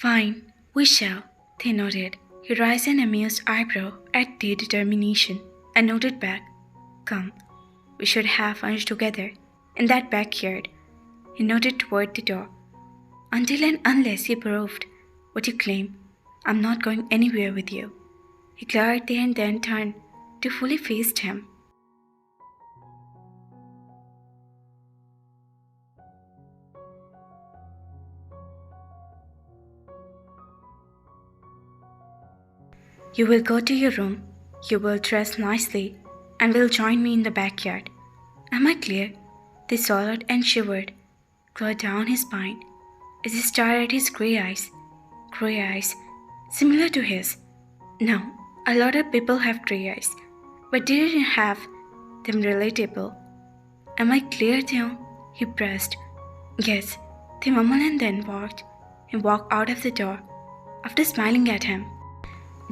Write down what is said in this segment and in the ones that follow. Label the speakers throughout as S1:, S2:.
S1: Fine, we shall, they nodded. He raised an amused eyebrow at their determination and nodded back. Come, we should have lunch together, in that backyard. He nodded toward the door. Until and unless you proved what you claim, I'm not going anywhere with you. He glared there and then turned to fully face him. You will go to your room, you will dress nicely, and will join me in the backyard. Am I clear? They swallowed and shivered, clawed down his spine, as he stared at his grey eyes, similar to his. No, a lot of people have grey eyes, but they didn't have them relatable. Am I clear, Taehyung? He pressed. Yes, they mumbled and then walked out of the door, after smiling at him.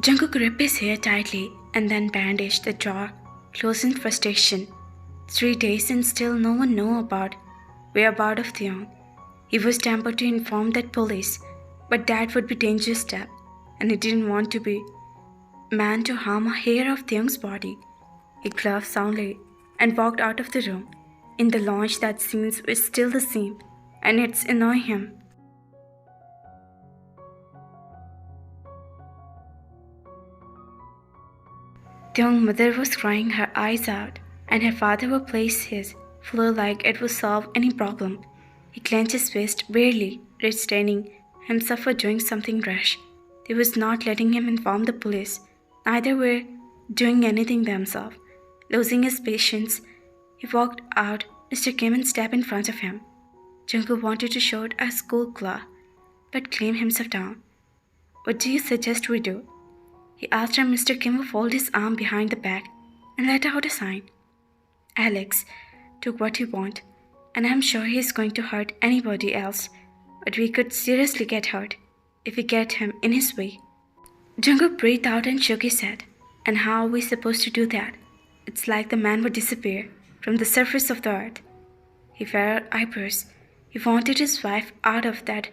S1: Jungkook gripped his hair tightly and then bandaged the jaw closed in frustration. 3 days and still no one knew about whereabouts of Taehyung. He was tempted to inform that police, but that would be a dangerous step, and he didn't want to be man to harm a hair of Taehyung's body. He coughed soundly and walked out of the room. In the lounge, that scenes was still the same, and it's annoying him. Taehyung's mother was crying her eyes out, and her father would place his floor like it would solve any problem. He clenched his fist, barely restraining himself for doing something rash. They was not letting him inform the police. Neither were doing anything themselves. Losing his patience, he walked out. Mr. came and stepped in front of him. Jungkook wanted to show a school claw, but calmed himself down. What do you suggest we do? He asked, and Mr. Kim would fold his arm behind the back and let out a sign. Alex took what you want, and I'm sure he's going to hurt anybody else, but we could seriously get hurt if we get him in his way. Jungkook breathed out and shook his head. And how are we supposed to do that? It's like the man would disappear from the surface of the earth. He furrowed eyebrows. He wanted his wife out of that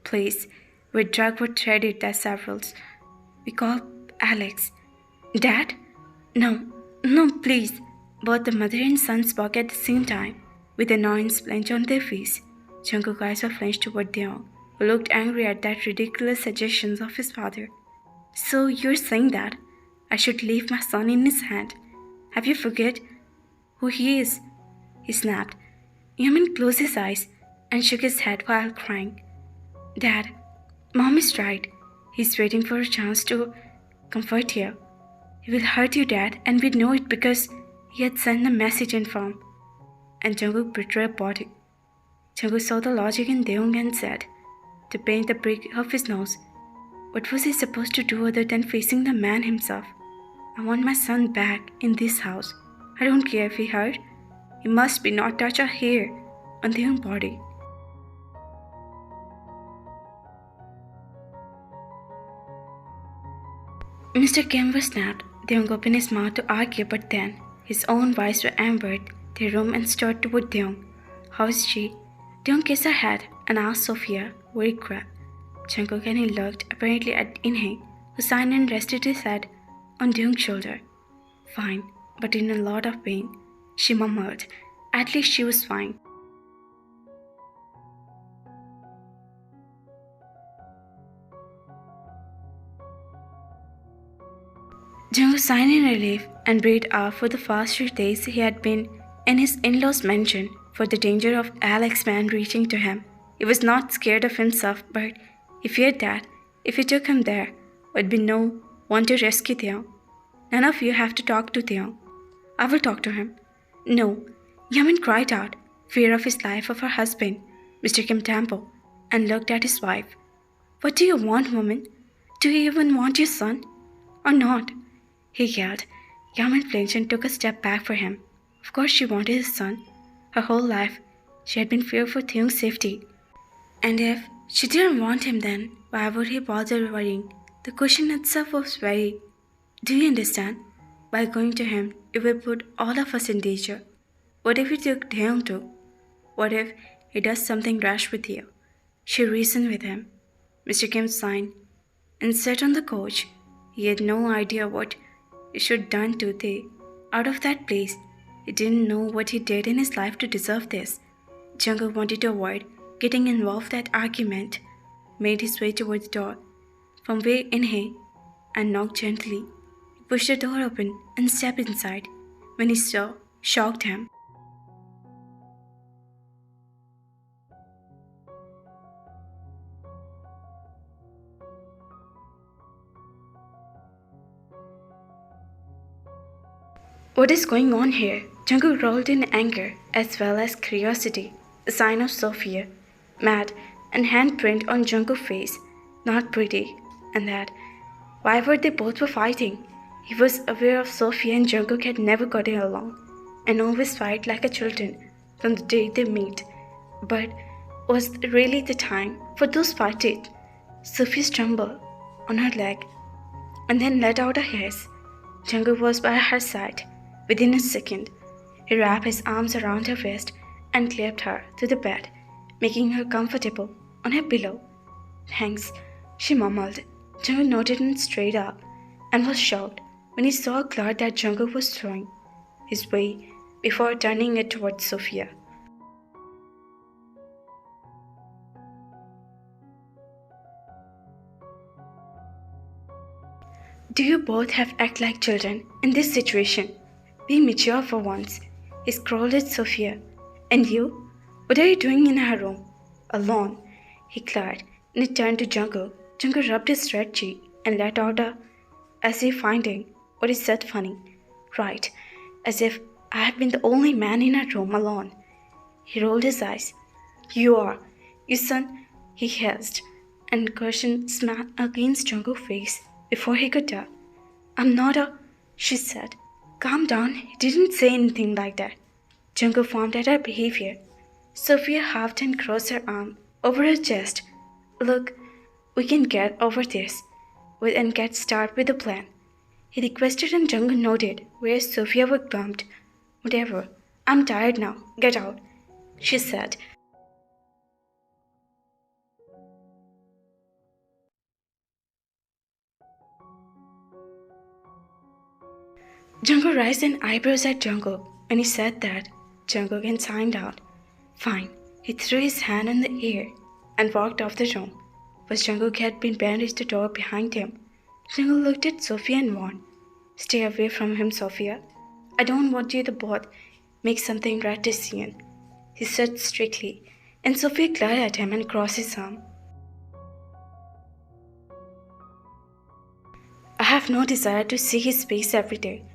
S1: place where drug would threaded their severals. We call Alex. Dad? No, please. Both the mother and son spoke at the same time, with annoyance blenched on their face. Jungkook's eyes were flinched toward Taehyung, who looked angry at that ridiculous suggestions of his father. So you're saying that I should leave my son in his hand? Have you forget who he is? He snapped. Yamin closed his eyes and shook his head while crying. Dad, Mom is right. He's waiting for a chance to comfort you. He will hurt you, Dad, and we know it because he had sent a message in form. And Jungkook betrayed a body. Jungkook saw the logic in Taehyung and said, to paint the bridge of his nose, what was he supposed to do other than facing the man himself? I want my son back in this house. I don't care if he hurt. He must be not touch a hair on Taehyung's body. Mr. Kim was snapped. Taehyung opened his mouth to argue, but then his own voice entered the room and strode toward Taehyung. How is she? Taehyung kissed her head and asked Sofia where he grabbed. Jungkook and he looked apparently at Inhe, who signed and rested his head on Taehyung's shoulder. Fine, but in a lot of pain, she murmured. At least she was fine. Jungkook sighed in relief and breathed out for the past 3 days he had been in his in-laws' mansion for the danger of Alex's man reaching to him. He was not scared of himself, but he feared that if he took him there, would be no one to rescue Taehyung. None of you have to talk to Taehyung. I will talk to him. No, Yamin cried out, fear of his life of her husband, Mr. Kim Temple, and looked at his wife. What do you want, woman? Do you even want your son? Or not? He yelled. Yamin flinched and took a step back for him. Of course she wanted his son. Her whole life, she had been fearful for Taehyung's safety. And if she didn't want him then, why would he bother worrying? The question itself was very... Do you understand? By going to him, it will put all of us in danger. What if he took Taehyung too? What if he does something rash with you? She reasoned with him. Mr. Kim signed and sat on the couch. He had no idea what he should have done to stay out of that place. He didn't know what he did in his life to deserve this. Jungkook wanted to avoid getting involved in that argument, made his way toward the door. From way in here and knocked gently. He pushed the door open and stepped inside. When he saw, shocked him. What is going on here? Jungkook rolled in anger as well as curiosity, a sign of Sofia, mad, and handprint on Jungkook's face, not pretty, and that. Why were they both were fighting? He was aware of Sofia and Jungkook had never gotten along, and always fight like a children from the day they meet. But was really the time for those fighting? Sofia stumbled on her leg and then let out a hiss. Jungkook was by her side. Within a second, he wrapped his arms around her waist and clapped her to the bed, making her comfortable on her pillow. Thanks, she mumbled. Jungkook nodded and straight up and was shocked when he saw a cloth that Jungkook was throwing his way before turning it towards Sofia. Do you both have act like children in this situation? Be mature for once. He scowled at Sofia. And you? What are you doing in her room? Alone, he cried, and he turned to Jungkook. Jungkook rubbed his red cheek and let out a as if finding what he said funny. Right, as if I had been the only man in her room alone. He rolled his eyes. You are. You son, he hissed, and cushion smacked against Jungkook's face before he could tell. I'm not a, she said. Calm down, he didn't say anything like that. Jungkook frowned at her behavior. Sofia huffed and crossed her arm over her chest. Look, we can get over this and get started with the plan. He requested and Jungkook nodded, whereas Sofia was bumped. Whatever, I'm tired now, get out, she said. Jungkook raised an eyebrows at Jungkook when he said that. Jungkook and signed out. Fine. He threw his hand in the air and walked off the room. But Jungkook had been bandaged the door behind him. Jungkook looked at Sofia and warned, Stay away from him, Sofia. I don't want you to both make something right decision, he said strictly, and Sofia glared at him and crossed his arm. I have no desire to see his face every day.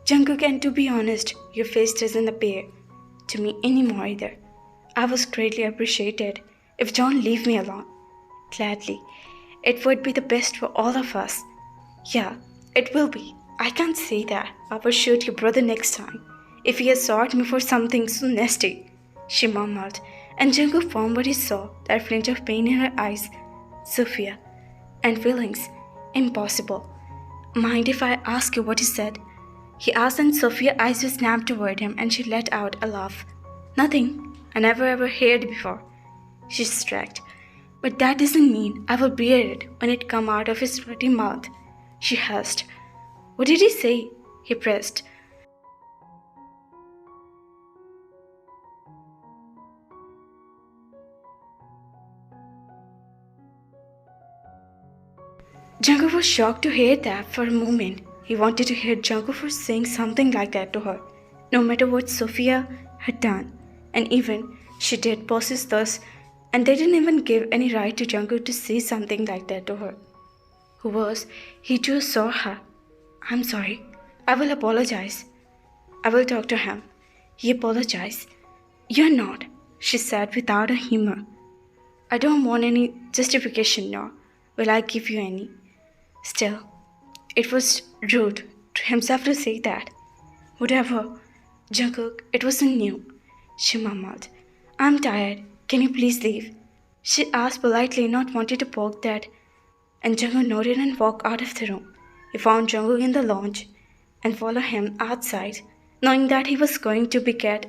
S1: Jungkook, and to be honest, your face doesn't appear to me anymore either. I was greatly appreciated if John leave me alone. Gladly. It would be the best for all of us. Yeah, it will be. I can't say that. I will shoot your brother next time if he assaults me for something so nasty, she murmured, and Jungkook found what he saw, that flinch of pain in her eyes. Sofia. And feelings. Impossible. Mind if I ask you what he said? He asked, and Sofia's eyes were snapped toward him and she let out a laugh. Nothing. I never ever heard before. She shrugged. But that doesn't mean I will bear it when it come out of his pretty mouth. She hissed. What did he say? He pressed. Jungkook was shocked to hear that for a moment. He wanted to hear Jungkook for saying something like that to her, no matter what Sofia had done. And even she did possess thus, and they didn't even give any right to Jungkook to say something like that to her. Who was? He too saw her. I'm sorry. I will apologize. I will talk to him. He apologized. You're not, she said without a humor. I don't want any justification, nor will I give you any. Still, it was rude to himself to say that. Whatever, Jungkook, it wasn't new, she murmured. I'm tired. Can you please leave? She asked politely, not wanting to poke that, and Jungkook nodded and walked out of the room. He found Jungkook in the lounge and followed him outside, knowing that he was going to be get